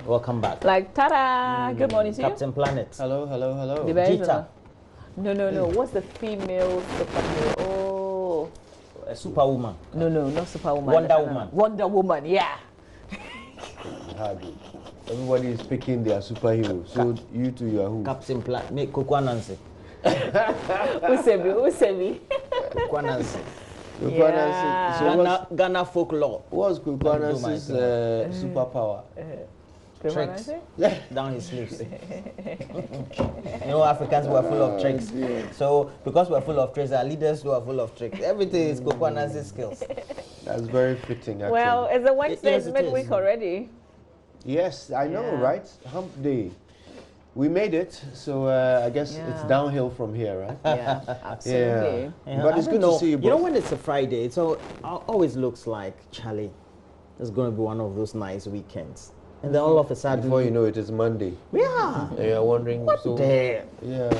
Welcome back. Like, ta-da! Good morning to you. Captain Planet. Hello. Jita. No. What's the female superhero? Oh. Superwoman. No, not Superwoman. Wonder Woman. Wonder Woman, yeah. Everybody is picking their superhero. So you two, you are who? Captain Planet. Make Coco Nancy. Who say me? Coco Nancy. Yeah. So Ghana folklore. what's Coco Nancy's superpower? Tricks. Down his sleeves. Africans were full of tricks. So because we're full of tricks, our leaders who are full of tricks. Everything is Coco Nancy's skills. That's very fitting, actually. Well, it's a Wednesday, Yes, it midweek is. already. Yes, I know, Yeah. right? Hump day. We made it, so I guess it's downhill from here, right? Yeah, absolutely. Yeah, But it's good to see you both. You know, when it's a Friday, it always looks like, Charlie, it's going to be one of those nice weekends. And then all of a sudden... Before you know it, it's Monday. Yeah. And you're wondering... What the? Yeah.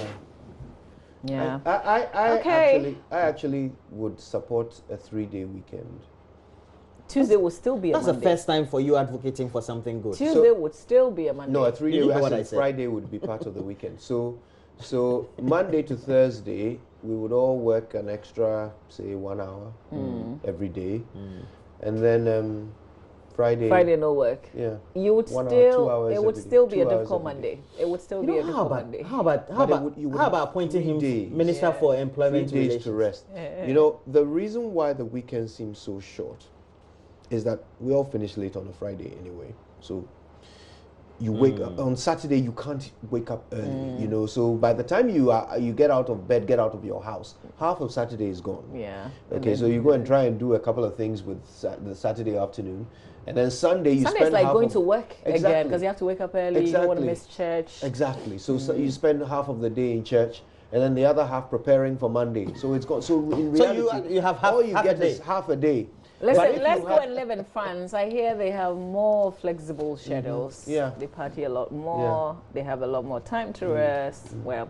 Yeah. I actually would support a 3-day weekend. Tuesday will still be a That's Monday. the first time for you advocating for something good. Tuesday would still be a Monday. No, a 3-day You know what I weekend. said. Friday would be part of the weekend. So Monday to Thursday, we would all work an extra, say, 1 hour every day. And then Friday no work. Yeah. You would 1 hour, 2 still, hours it would every day. still be 2 a hours difficult every day. Monday. It would still You be know, a difficult Monday. How about you would appointing 3 him days. Minister for Employment 3 days Relations? to rest. You know, the reason why the weekend seems so short is that we all finish late on a Friday anyway. So you wake up on Saturday, you can't wake up early, you know. So by the time you get out of bed, get out of your house, half of Saturday is gone. Yeah. Okay, so you go and try and do a couple of things with the Saturday afternoon, and then Sunday you Sunday's spend like half going of, to work again because you have to wake up early. You don't want to miss church. Exactly. So you spend half of the day in church, and then the other half preparing for Monday. So it's got so in reality, So you have half, all you half get a day. is half a day. Listen, let's go and live in France. I hear they have more flexible schedules. Yeah. They party a lot more. They have a lot more time to rest. Well,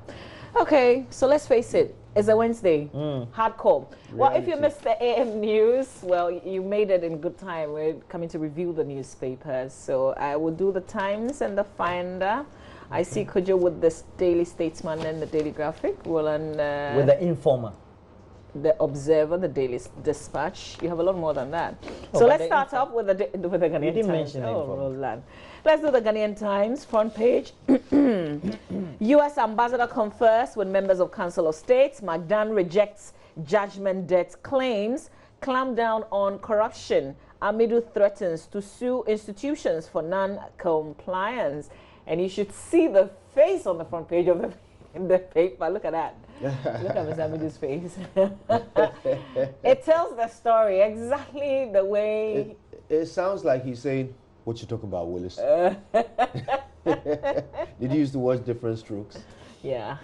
okay, so let's face it. It's a Wednesday. Hardcore. Well, if you missed the AM news, well, you made it in good time. We're coming to review the newspapers. So I will do the Times and the Finder. I see Kojo with this Daily Statesman and the Daily Graphic. Well, and With the Informer. the Observer, the Daily Dispatch. You have a lot more than that. Oh, So but let's the start off with the Ghanaian You didn't Times. mention the Oh, Informer. Roland. Let's do the Ghanaian Times front page. U.S. ambassador confers with members of Council of State. Magdan rejects judgment debt claims. Clamp down on corruption. Amidu threatens to sue institutions for non-compliance. And you should see the face on the front page of the paper. Look at that. Look at Ms. Amidu's face. It tells the story exactly the way... It sounds like he's saying, "What you talking about, Willis?" Did you used to watch Different Strokes? Yeah.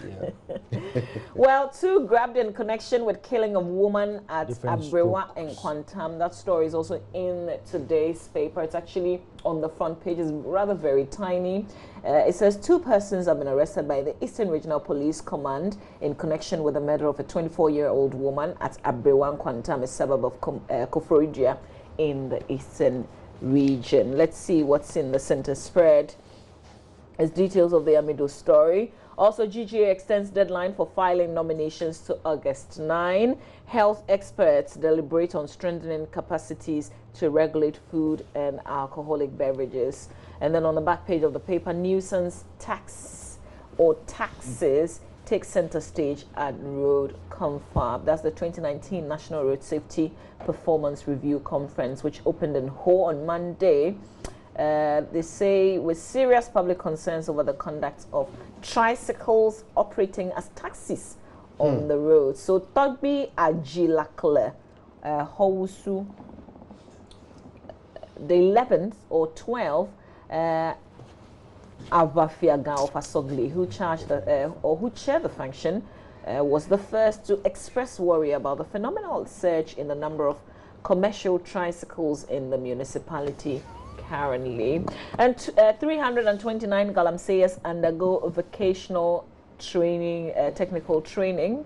Well, two grabbed in connection with killing of woman at Abrewa in Kwantam. That story is also in today's paper. It's actually on the front page. It's rather very tiny. It says 2 persons have been arrested by the Eastern Regional Police Command in connection with the murder of a 24-year-old woman at Abrewa in Kwantam, a suburb of Koforidua in the Eastern region. Let's see what's in the center spread. It's details of the Amidu story. Also, GGA extends deadline for filing nominations to August 9. Health experts deliberate on strengthening capacities to regulate food and alcoholic beverages. And then on the back page of the paper, nuisance tax or taxes take center stage at Road Confab. That's the 2019 National Road Safety Performance Review Conference, which opened in Ho on Monday. They say with serious public concerns over the conduct of tricycles operating as taxis on the road. So Togbi Ajilakle Housu, the 11th or 12th, Avafiaga of Asogli, who charged who chaired the function, was the first to express worry about the phenomenal surge in the number of commercial tricycles in the municipality currently. And 329 Galamseyas undergo vocational training, technical training.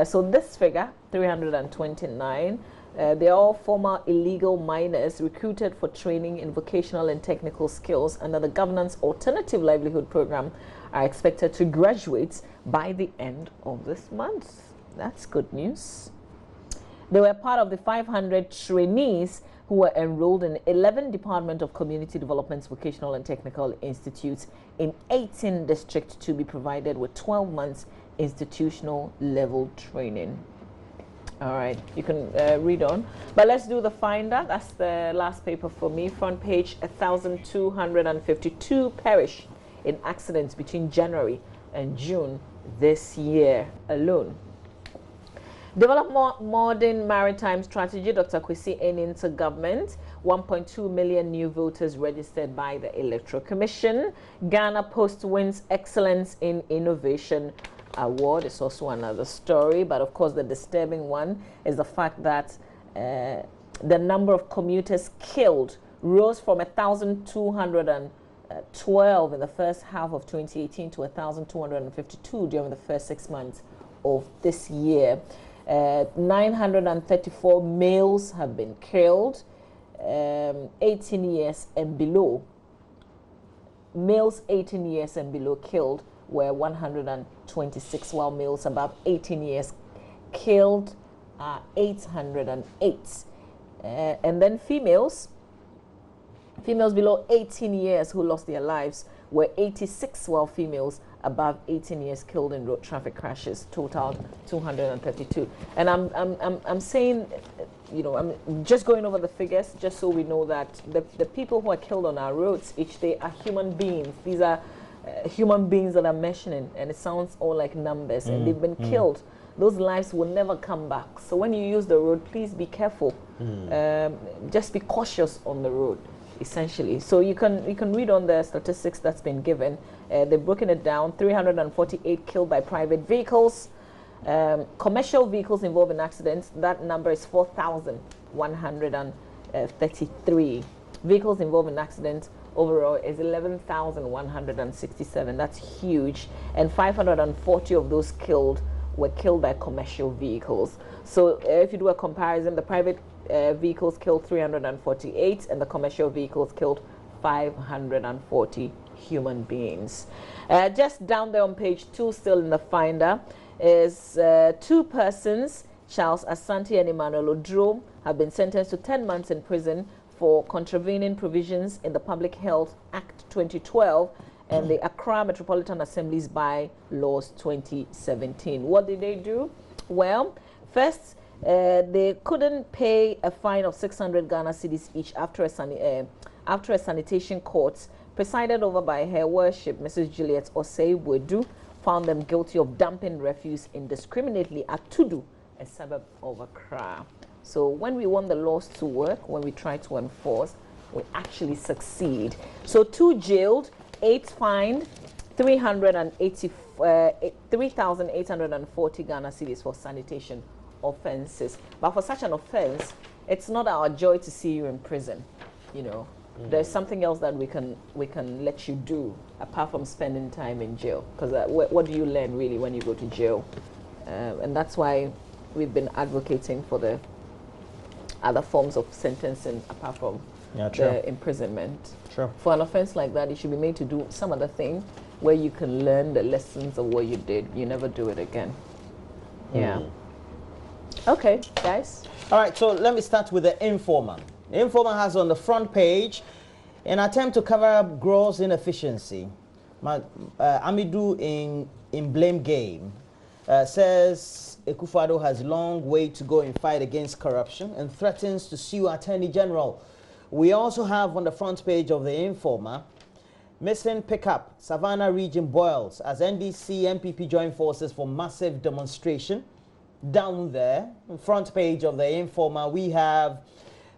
So this figure, 329, They're all former illegal miners recruited for training in vocational and technical skills under the government's Alternative Livelihood Program are expected to graduate by the end of this month. That's good news. They were part of the 500 trainees who were enrolled in 11 Department of Community Development's vocational and technical institutes in 18 districts to be provided with 12 months institutional level training. All right, you can read on. But let's do the finder. That's the last paper for me. Front page, 1,252 perish in accidents between January and June this year alone. Develop more modern maritime strategy, Dr. Kwesi Enin's government. 1.2 million new voters registered by the Electoral Commission. Ghana Post wins Excellence in Innovation Award. It's also another story, but of course the disturbing one is the fact that the number of commuters killed rose from 1,212 in the first half of 2018 to 1,252 during the first 6 months of this year. 934 males have been killed, 18 years and below. Males 18 years and below killed were 126, while males above 18 years killed are 808. And then females below 18 years who lost their lives were 86, while females above 18 years killed in road traffic crashes totaled 232. And I'm saying, you know, I'm just going over the figures just so we know that the people who are killed on our roads each day are human beings. These are human beings that I'm mentioning, and it sounds all like numbers, and they've been killed. Those lives will never come back. So when you use the road, please be careful. Just be cautious on the road, essentially. So you can read on the statistics that's been given. They've broken it down. 348 killed by private vehicles. Commercial vehicles involved in accidents, that number is 4,133. Vehicles involved in accidents overall is 11,167. That's huge. And 540 of those killed were killed by commercial vehicles. So if you do a comparison, the private vehicles killed 348 and the commercial vehicles killed 540 human beings. Just down there on page 2, still in the finder, is 2 persons, Charles Asante and Emmanuel Odro, have been sentenced to 10 months in prison for contravening provisions in the Public Health Act 2012 and the Accra Metropolitan Assembly's bylaws 2017. What did they do? Well, first, they couldn't pay a fine of 600 Ghana cedis each after a sanitation court presided over by Her Worship Mrs. Juliet Osei-Wedu found them guilty of dumping refuse indiscriminately at Tudu, a suburb of Accra. So when we want the laws to work, when we try to enforce, we actually succeed. So 2 jailed, 8 fined, 3,840 Ghana cedis for sanitation offenses. But for such an offense, it's not our joy to see you in prison. You know, there's something else that we can let you do apart from spending time in jail. Because what do you learn really when you go to jail? And that's why we've been advocating for the other forms of sentencing apart from the imprisonment. For an offense like that, you should be made to do some other thing where you can learn the lessons of what you did. You never do it again. Yeah. Okay, guys. All right, so let me start with the Informer. The Informer has on the front page an attempt to cover up gross inefficiency. Amidu in blame game says Akufo-Addo has a long way to go in fight against corruption and threatens to sue Attorney General. We also have on the front page of the Informer, missing pickup, Savannah region boils as NDC MPP join forces for massive demonstration. Down there, front page of the Informer, we have,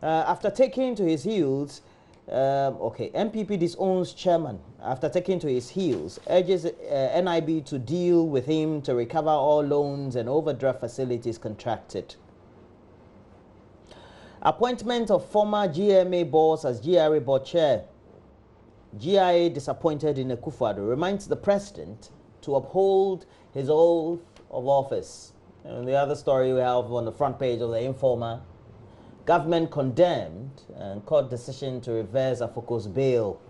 after taking to his heels, MPP disowns chairman. After taking to his heels, urges NIB to deal with him to recover all loans and overdraft facilities contracted. Appointment of former GMA boss as GRA board chair. GIA disappointed in Akufo-Addo reminds the president to uphold his oath of office. And the other story we have on the front page of the Informer Government condemned and court decision to reverse Afoko's bail.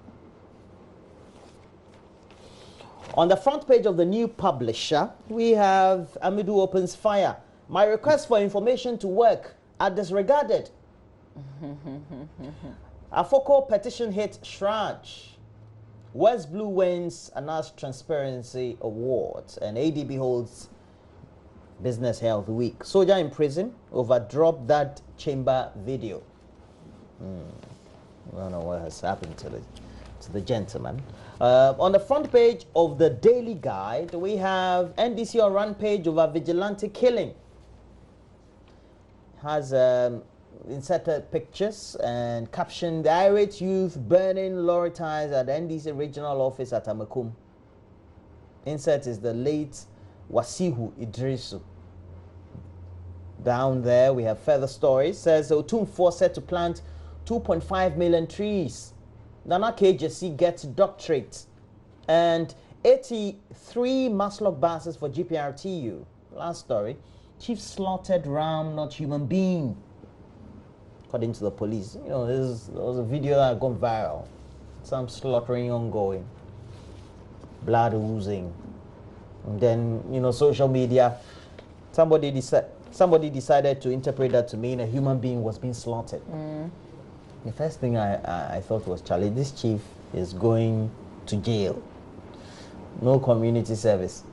On the front page of the New Publisher, we have Amidu opens fire. My request for information to work are disregarded. Afoko petition hit Shraj. West Blue wins another transparency award, and ADB holds Business Health Week. Soldier in prison over drop that chamber video. I don't know what has happened to the gentleman. On the front page of the Daily Guide, we have NDC on rampage over vigilante killing. Has inserted pictures and captioned the irate youth burning lorry tires at the NDC regional office at Amakum. Insert is the late Wasihu Idrisu. Down there we have further stories. Says Otumfuo set to plant 2.5 million trees. Nana KJC gets doctorate. And 83 Maslock buses for GPRTU. Last story. Chief slaughtered ram, not human being. According to the police. You know, there was a video that gone viral. Some slaughtering ongoing. Blood oozing. And then, you know, social media. Somebody decided to interpret that to mean a human being was being slaughtered. The first thing I thought was, Charlie, this chief is going to jail. No community service.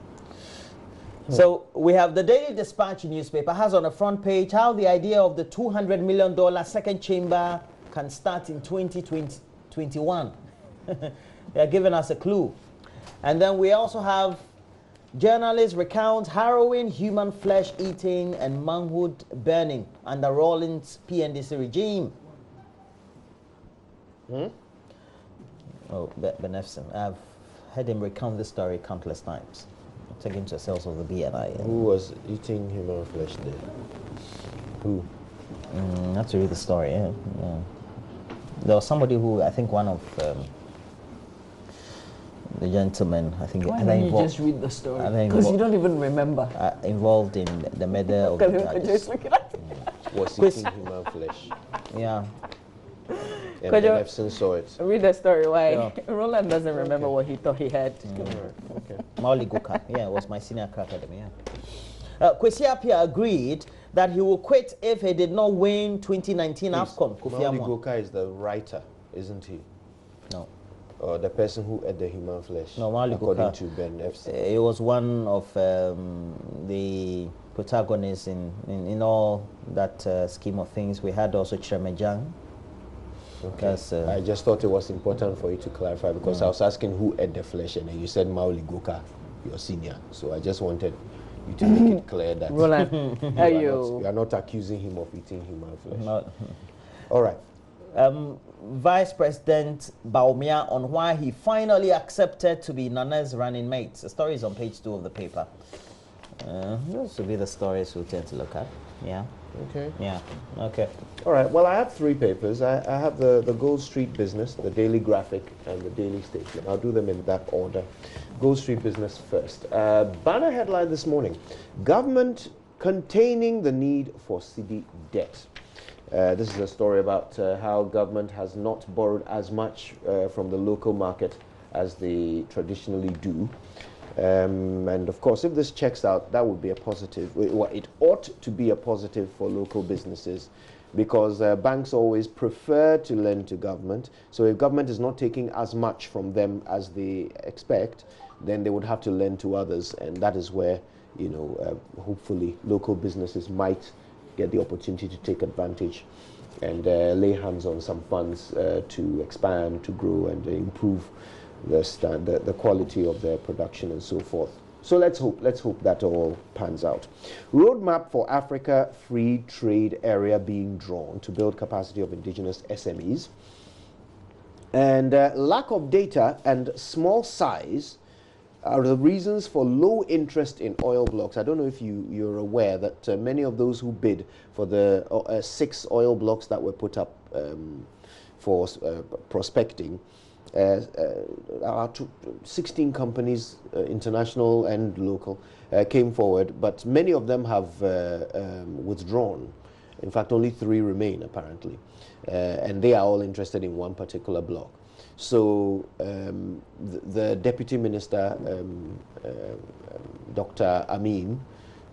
So we have the Daily Dispatch newspaper has on the front page how the idea of the $200 million second chamber can start in 2021. They are giving us a clue. And then we also have journalists recount harrowing human flesh eating and manhood burning under Rawlings PNDC regime. Oh, Benefson. I've heard him recount this story countless times. Taking to the cells of the BNI. Who was eating human flesh there? Who? I have to read the story, yeah. There was somebody who, I think one of the gentlemen, I think... Why don't you just read the story? Because you don't even remember. Involved in the murder of the judges. Was eating human flesh. Yeah. And Benefson saw it. Read the story. Why? Yeah. Roland doesn't remember what he thought he had. Okay. Mauli Goka. Yeah, it was my senior crack academy. Yeah. Kwesi Appiah agreed that he will quit if he did not win 2019 AFCON. Mauli Goka is the writer, isn't he? No. Or the person who ate the human flesh. No, Mauli Goka. According to Benefson. He was one of the protagonists in all that scheme of things. We had also Chiremejang. Okay. I just thought it was important for you to clarify because I was asking who ate the flesh and then you said Mauli Goka, your senior. So I just wanted you to make it clear that you are not accusing him of eating human flesh. No. All right. Vice President Bawumia on why he finally accepted to be Nana's running mate. The story is on page 2 of the paper. Those will be the stories we'll tend to look at. Yeah. Okay. Yeah. Okay. All right. Well, I have 3 papers. I have the Gold Street Business, the Daily Graphic, and the Daily Statesman. I'll do them in that order. Gold Street Business first. Banner headline this morning: Government containing the need for cedi debt. This is a story about how government has not borrowed as much from the local market as they traditionally do. And of course, if this checks out, that would be a positive. Well, it ought to be a positive for local businesses because banks always prefer to lend to government. So if government is not taking as much from them as they expect, then they would have to lend to others. And that is where, you know, hopefully local businesses might get the opportunity to take advantage and lay hands on some funds to expand, to grow, and improve the quality of their production and so forth. So let's hope that all pans out. Roadmap for Africa Free Trade Area being drawn to build capacity of indigenous SMEs. And lack of data and small size are the reasons for low interest in oil blocks. I don't know if you're aware that many of those who bid for the 6 oil blocks that were put up for prospecting, 16 companies, international and local, came forward, but many of them have withdrawn. In fact, only 3 remain, apparently. And they are all interested in one particular block. So the Deputy Minister, Dr. Amin,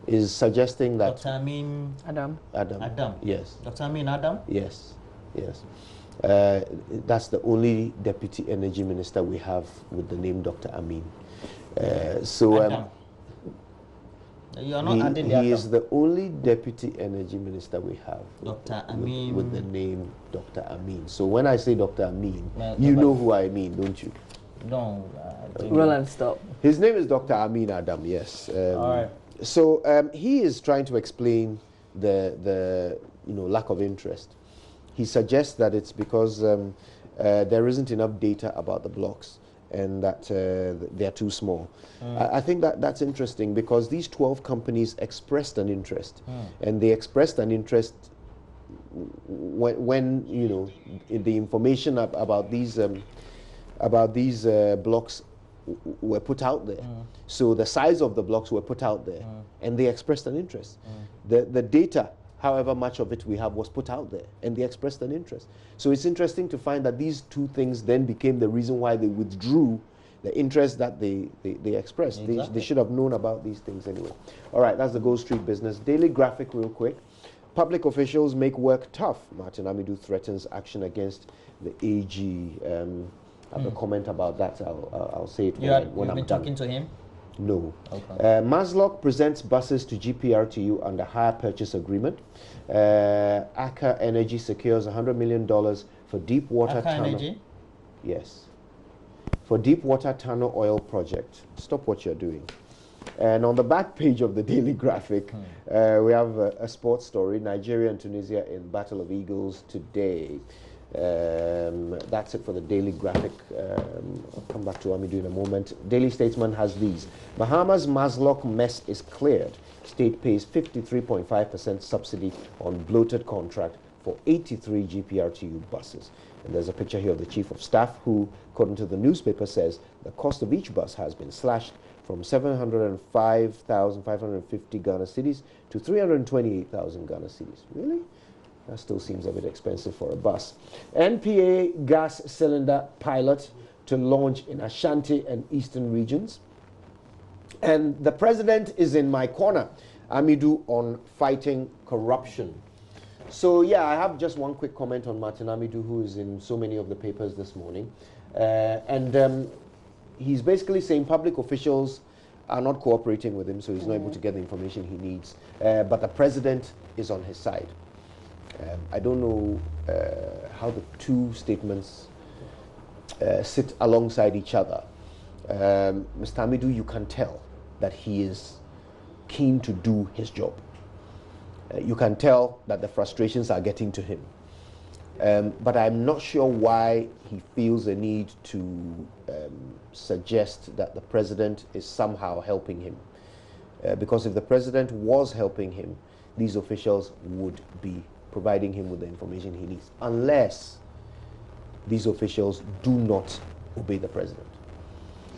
is suggesting that... Dr. Amin... Adam. Yes. Dr. Amin Adam? Yes, yes. That's the only Deputy Energy Minister we have with the name Dr. Amin. Adam. You are not adding the He is the only Deputy Energy Minister we have Dr. Amin. with the name Dr. Amin. So when I say Dr. Amin, you know who I mean, don't you? No. Roland, stop. His name is Dr. Amin Adam, yes. All right. So he is trying to explain the lack of interest. He suggests that it's because there isn't enough data about the blocks and that they're too small. I think that's interesting because these 12 companies expressed an interest, and they expressed an interest when the information about these blocks were put out there. So the size of the blocks were put out there, and they expressed an interest. The data, however much of it we have, was put out there, and they expressed an interest. So it's interesting to find that these 2 things then became the reason why they withdrew the interest that they expressed. Exactly. They should have known about these things anyway. All right, that's the Gold Street business. Daily Graphic real quick. Public officials make work tough. Martin Amidu threatens action against the AG. I have a comment about that. I'll say it when I'm done. Talking to him? No. Okay. Maslock presents buses to GPRTU under hire purchase agreement. Aker Energy secures $100 million for deep water tunnel. Energy? Yes. For deep water tunnel oil project. Stop what you're doing. And on the back page of the Daily Graphic, we have a sports story. Nigeria and Tunisia in Battle of Eagles today. That's it for the Daily Graphic. I'll come back to Amidu in a moment. Daily Statesman has these. Bahamas Maslock mess is cleared. State pays 53.5% subsidy on bloated contract for 83 GPRTU buses. And there's a picture here of the Chief of Staff who, according to the newspaper, says the cost of each bus has been slashed from 705,550 Ghana cedis to 328,000 Ghana cedis. Really? That still seems a bit expensive for a bus. NPA gas cylinder pilot to launch in Ashanti and eastern regions. And the president is in my corner. Amidu on fighting corruption. So yeah, I have just one quick comment on Martin Amidu, who is in so many of the papers this morning. He's basically saying public officials are not cooperating with him, so he's not able to get the information he needs. But the president is on his side. I don't know how the 2 statements sit alongside each other. Mr. Amidu, you can tell that he is keen to do his job. You can tell that the frustrations are getting to him. But I'm not sure why he feels a need to suggest that the president is somehow helping him. Because if the president was helping him, these officials would be providing him with the information he needs, unless these officials do not obey the president.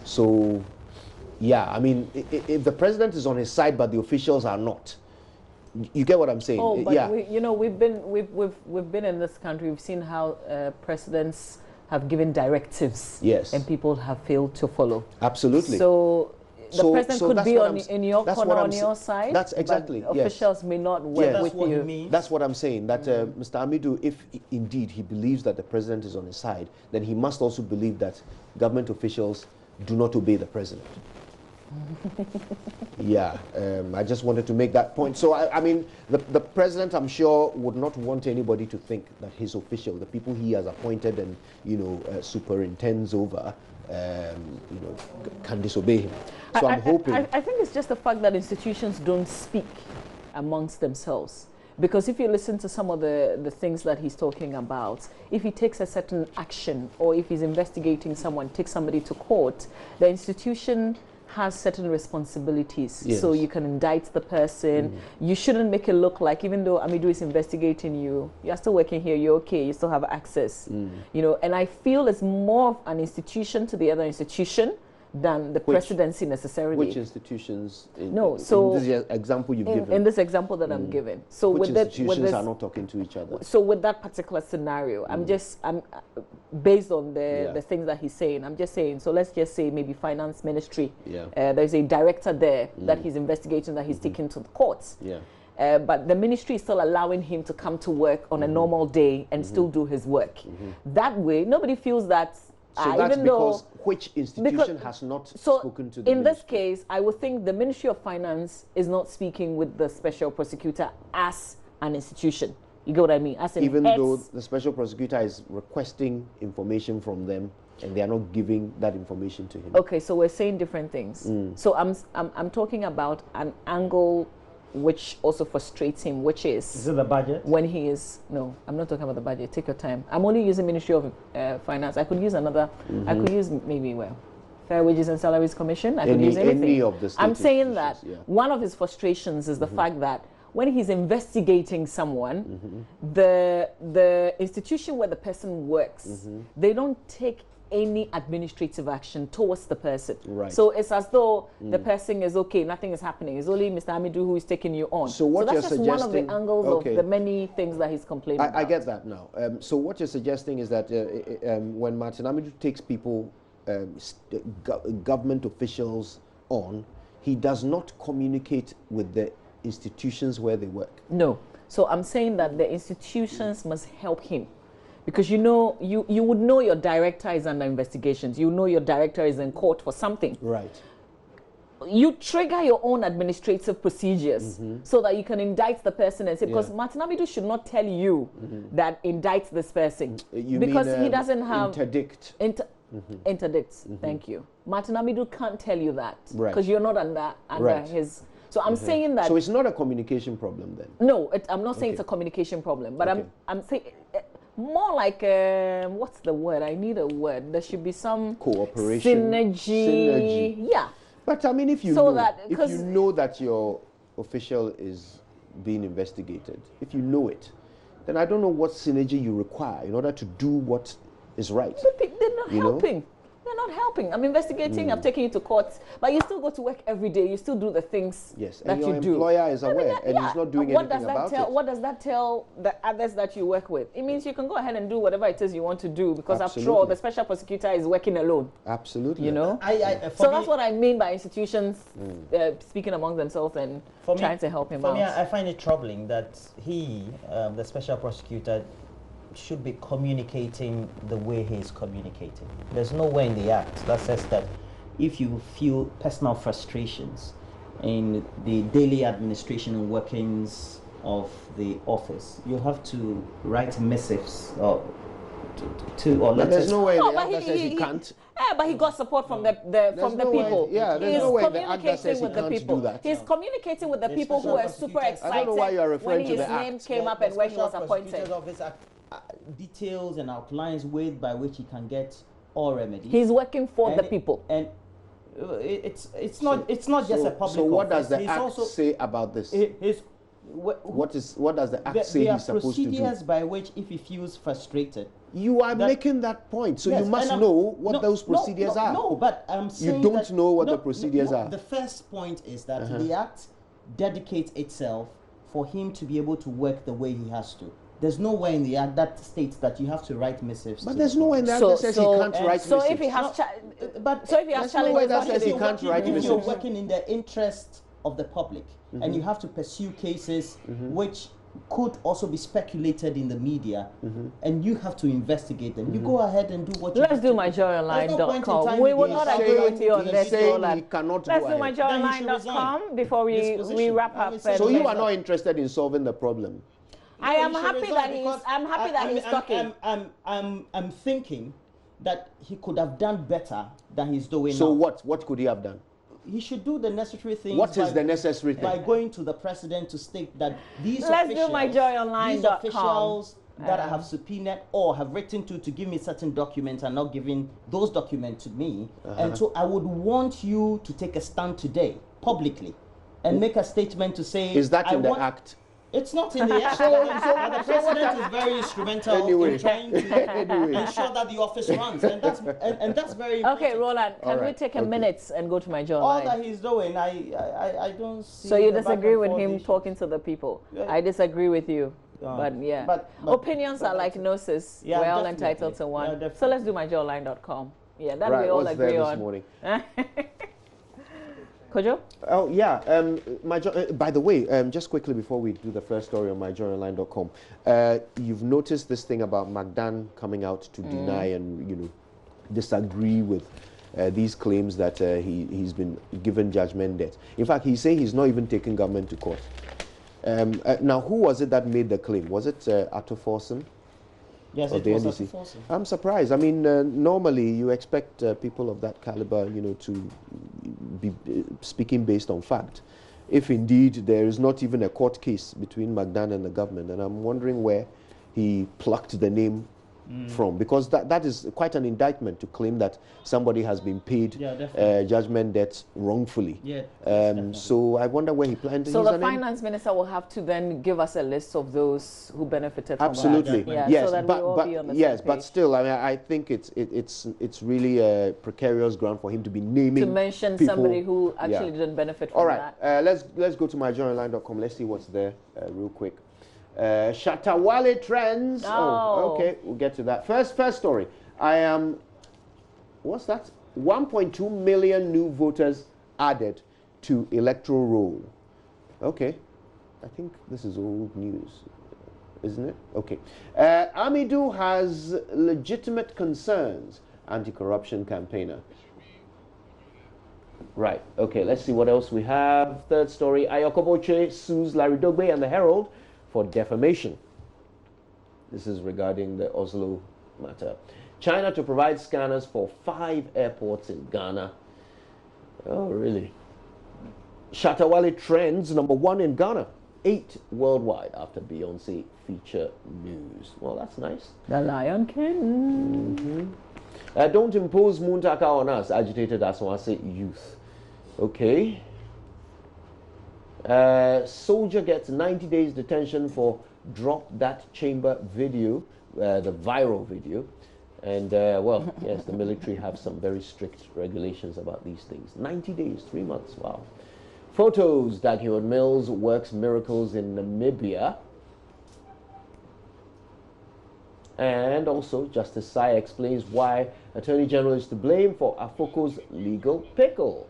So, yeah, I mean, if the president is on his side but the officials are not, you get what I'm saying? Oh, but yeah. we've been in this country. We've seen how presidents have given directives, yes, and people have failed to follow. Absolutely. So the president could be in your corner, on your side. That's exactly. But officials may not work with you. That's what I'm saying. That Mr. Amidu, if indeed he believes that the president is on his side, then he must also believe that government officials do not obey the president. Yeah, I just wanted to make that point. So, I mean, the president, I'm sure, would not want anybody to think that his official, the people he has appointed and, superintends over, can disobey him. So I'm hoping... I think it's just the fact that institutions don't speak amongst themselves. Because if you listen to some of the things that he's talking about, if he takes a certain action or if he's investigating someone, takes somebody to court, the institution has certain responsibilities. Yes. So you can indict the person. You shouldn't make it look like, even though Amidu is investigating you, you're still working here, you're okay, you still have access. And I feel it's more of an institution to the other institution than the presidency necessarily. Which institutions? In this example you've given. In this example that I'm giving. So which with institutions are not talking to each other? So with that particular scenario, I'm based on the things that he's saying. I'm just saying. So let's just say maybe finance ministry. There's a director there that he's investigating, that he's taking to the courts. But the ministry is still allowing him to come to work on a normal day and still do his work. That way, nobody feels that. So that's because which institution has not spoken to the in this case, I would think the Ministry of Finance is not speaking with the special prosecutor as an institution. You get what I mean? As an even though the special prosecutor is requesting information from them and they are not giving that information to him. Okay, so we're saying different things. So I'm talking about an angle which also frustrates him, which is it the budget? When he is I'm not talking about the budget. Take your time. I'm only using Ministry of Finance. I could use another. I could use maybe Fair Wages and Salaries Commission. I could use anything. Any of the I'm saying that one of his frustrations is the fact that when he's investigating someone, the institution where the person works, they don't take any administrative action towards the person. So it's as though the person is okay, nothing is happening. It's only Mr. Amidu who is taking you on. So what that's you're just one of the angles of the many things that he's complaining about. I get that now. So what you're suggesting is that when Martin Amidu takes people, government officials on, he does not communicate with the institutions where they work. No. So I'm saying that the institutions must help him. Because you would know your director is under investigations. You know your director is in court for something. Right. You trigger your own administrative procedures so that you can indict the person and say, because Martin Amidu should not tell you that indict this person. Because he doesn't have... Interdict. Interdicts. Thank you. Martin Amidu can't tell you that. Because you're not under his... So I'm saying that... So it's not a communication problem then? No, I'm not saying it's a communication problem. But I'm saying... more like, what's the word? I need a word. There should be some cooperation. Synergy. Yeah. But I mean, if you know that your official is being investigated, if you know it, then I don't know what synergy you require in order to do what is right. But they're not helping. They're not helping. I'm investigating, I'm taking you to court, but you still go to work every day. You still do the things that you do. And your employer is aware, and he's not doing anything about it. What does that tell the others that you work with? It means you can go ahead and do whatever it is you want to do, because after all, the special prosecutor is working alone. Absolutely. You know? So that's what I mean by institutions speaking among themselves and trying to help him out. For me, I find it troubling that he, the special prosecutor, should be communicating the way he's communicating. There's nowhere in the act that says that if you feel personal frustrations in the daily administration and workings of the office, you have to write missives or letters. There's no way that says he can't. Yeah, but he got support from the people. There's no way the act that says he can't do that. He's communicating with the people who are super excited. I don't know why you are referring to the act. When his name came up and when he was appointed. Details and outlines ways by which he can get all remedies. He's working for the people. And it's not just a public. So what does the act say about this? What does the act say he's supposed to do? There are procedures by which, if he feels frustrated, you are making that point, so you must know what those procedures are. No, but I'm saying you don't know what the procedures are. The first point is that the act dedicates itself for him to be able to work the way he has to. There's nowhere in the act that states that you have to write missives. But there's nowhere in the act that says he can't write missives. So if he has challenges, that says he can't write missives. If you're working in the interest of the public and you have to pursue cases which could also be speculated in the media, and you have to investigate them, you go ahead and do what you Let's do myjoyonline.com. We will not agree with you on this. Let's do myjoyonline.com before we wrap up. So you are not interested in solving the problem? I am happy that he's talking. I'm thinking that he could have done better than he's doing now. So what could he have done? He should do the necessary things. What is the necessary thing? By going to the president to state that these officials that I have subpoenaed or have written to give me certain documents are not giving those documents to me. And so I would want you to take a stand today, publicly, and make a statement to say... Is that in the act? It's not in the act. The president is very instrumental in trying to ensure that the office runs, and that's very important. Okay, Roland, can we take a minute and go to my journal? All that he's doing, I don't see. So you disagree with him talking to the people? Yeah. I disagree with you. But yeah, but opinions are like gnosis. Yeah, we're all entitled to one. Yeah, so let's do myjoyonline.com. Yeah, that we all agree on. This morning. Kojo? Oh yeah. By the way, just quickly before we do the first story on myjoyonline.com, you've noticed this thing about McDan coming out to deny and disagree with these claims that he's been given judgment debt. In fact, he's saying he's not even taking government to court. Now, who was it that made the claim? Was it Arthur Forson? Yes, it was Arthur Forson. I'm surprised. I mean, normally you expect people of that caliber, to be speaking based on fact. If indeed there is not even a court case between McDan and the government, and I'm wondering where he plucked the name from, because that is quite an indictment to claim that somebody has been paid judgment debts wrongfully. Yeah, so I wonder where he planned. So the finance minister will have to then give us a list of those who benefited from absolutely. That. Yes, so that but, we all be on the yes, same but page. still, I mean, I think it's really a precarious ground for him to be naming to mention people. Somebody who actually didn't benefit from that. All right, let's go to myjoyonline.com. Let's see what's there real quick. Shatawale trends. Oh, okay, we'll get to that. First story. What's that? 1.2 million new voters added to electoral roll. Okay, I think this is old news, isn't it? Okay. Amidu has legitimate concerns. Anti-corruption campaigner. Right. Okay. Let's see what else we have. Third story. Ayokoboche sues Larry Dogbe and the Herald for defamation. This is regarding the Oslo matter. China to provide scanners for 5 airports in Ghana. Oh, really? Shatawale trends #1 in Ghana, 8 worldwide after Beyonce feature news. Well, that's nice. The Lion King. Don't impose Muntaka on us, agitated Aswase youth. Okay. Soldier gets 90 days detention for Drop That Chamber video, the viral video. And, well, yes, the military have some very strict regulations about these things. 90 days, 3 months, wow. Photos, Dagheward Mills works miracles in Namibia. And also, Justice Sai explains why Attorney General is to blame for Afoko's legal pickle.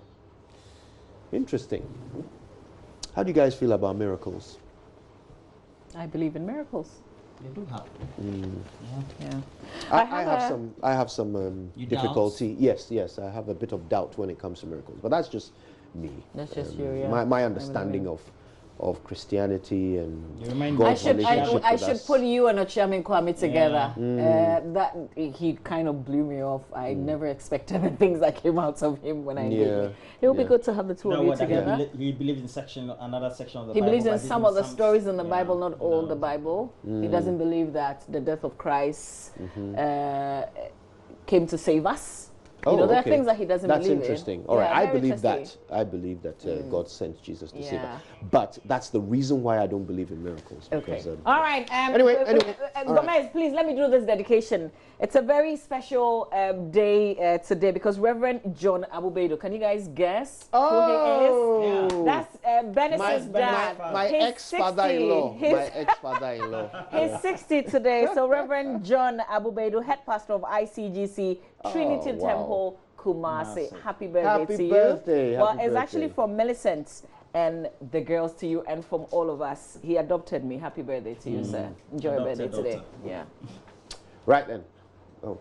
Interesting. How do you guys feel about miracles? I believe in miracles. They do happen. Yeah. I have some difficulty. Yes, I have a bit of doubt when it comes to miracles, but that's just me. That's just you. Yeah. My understanding of Christianity and God's relationship I should put you and Ochiamin Kwame together. That he kind of blew me off. I never expected the things that came out of him when I did. It would be good to have the two of you together. He believes in another section of the Bible. He believes in some of the stories in the yeah, Bible, not all the Bible. He doesn't believe that the death of Christ came to save us. There are things that he doesn't believe in. That's interesting. All right, I believe that. I believe that God sent Jesus to save us. But that's the reason why I don't believe in miracles. Because, all right. Anyway. Gomez, please let me do this dedication. It's a very special day today because Reverend John Abubeido. Can you guys guess who he is? Yeah. That's Benis's dad. My ex-father-in-law. My ex-father-in-law. He's 60 today. So Reverend John Abubeido, head pastor of ICGC Trinity Temple, Kumasi. Happy birthday to you. Well, it's actually from Millicent and the girls to you and from all of us. He adopted me. Happy birthday to you, sir. Enjoy your birthday today. Yeah. Right then. Oh.